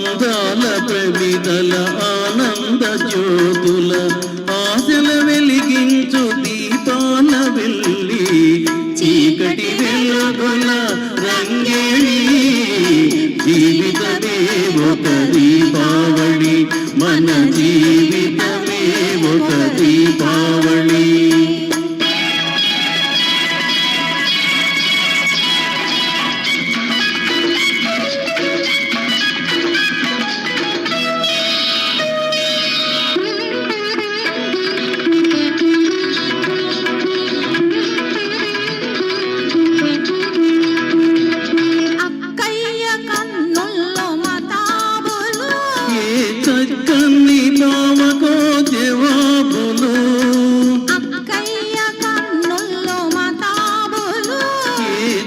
అందాల ప్రమిదల ఆనంద జ్యోతుల ఆశల వెలిగించు దీపాల వెళ్ళి చీకటి వెలుగుల రంగేళి జీవితమే ఒక దీపావళి మన జీవితమే ఒక దీపావళి. చక్కని బావకో జవాబులు అక్కయ్య కన్నుల్లో మతాబులు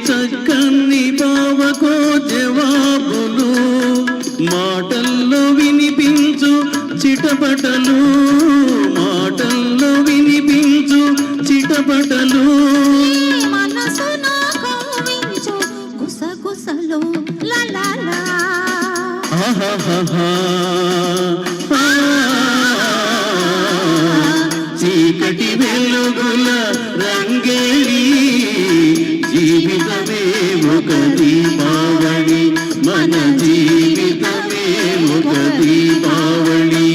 చక్కని బావకో జవాబులు మాటల్లో వినిపించు చిటపటలు మాటల్లో వినిపించు చిటపటలు మనసున కవ్వించు గుసగుసలు లలలా చీకటి వెలుగుల రంగేళి జీవితమే ఒక దీపావళి మన జీవితమే ఒక దీపావళి.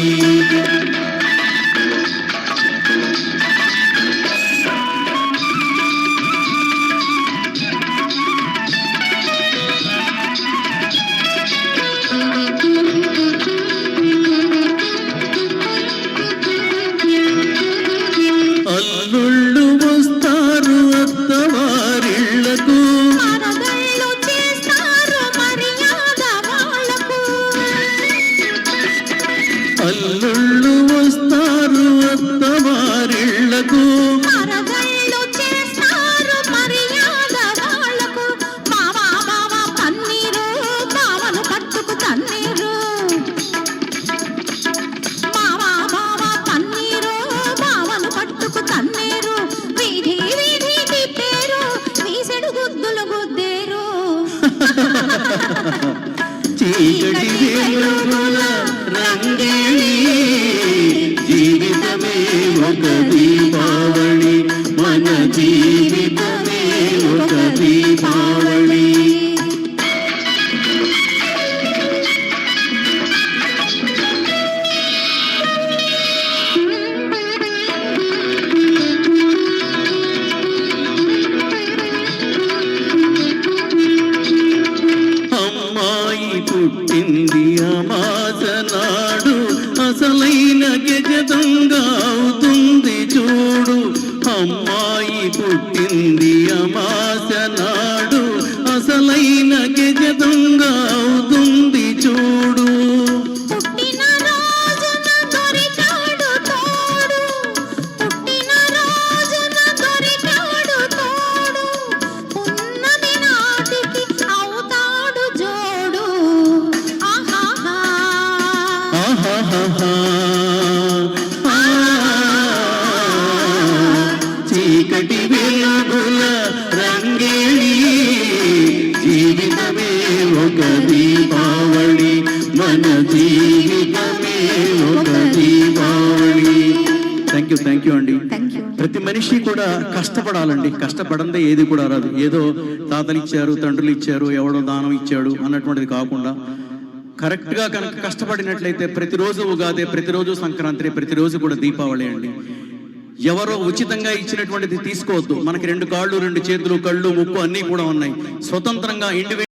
అల్లుళ్ళు వస్తారు అత్తవారిళ్లకు మరదళ్ళు చేస్తారు మర్యాద వాళ్ళకు అల్లుళ్ళు వస్తారు అత్తవారిళ్లకు మరదళ్ళు చేస్తారు మర్యాద వాళ్ళకు మావా మావా పన్నీరు మావను పట్టుకు తన్నీరు మావా మావా పన్నీరు మావను పట్టుకు తన్నీరు వీధి వీధి తిప్పేరు వీసెడు గుద్దులు గుద్దేరు చీకటి వెలుగుల రంగేళి జీవితమే ఒక దీపావళి మన జీవితమే ఒక దీపావళి. అమ్మాయి పుట్టింది అమాస నాడు అసలైన గజ దొంగ అవుతుంది చూడు. అమ్మాయి పుట్టింది అమాస నాడు అసలైన గజ దొంగ అవుతుంది చూడు. పుట్టిన రోజున దొరికాడు తోడు పుట్టిన రోజున దొరికాడు తోడు ఉన్నది నాటికి అవుతాడు జోడు ఆహాహా ఆహాహా చీకటి వెలుగుల రంగేళి జీవితమే ఒక దీపావళి మన జీవితమే ఒక దీపావళి. థ్యాంక్ యూ అండి. Thank you. ప్రతి మనిషి కూడా కష్టపడాలండి. కష్టపడందే ఏది కూడా రాదు. ఏదో తాతలు ఇచ్చారు తండ్రులు ఇచ్చారు ఎవడో దానం ఇచ్చాడు అన్నటువంటిది కాకుండా కరెక్ట్గా కనుక కష్టపడినట్లయితే ప్రతిరోజు ఉగాది, ప్రతిరోజు సంక్రాంతి, ప్రతిరోజు కూడా దీపావళి అండి. ఎవరో ఉచితంగా ఇచ్చినటువంటిది తీసుకోవద్దు. మనకి 2 కాళ్ళు 2 చేతులు కళ్ళు ముక్కు అన్నీ కూడా ఉన్నాయి. స్వతంత్రంగా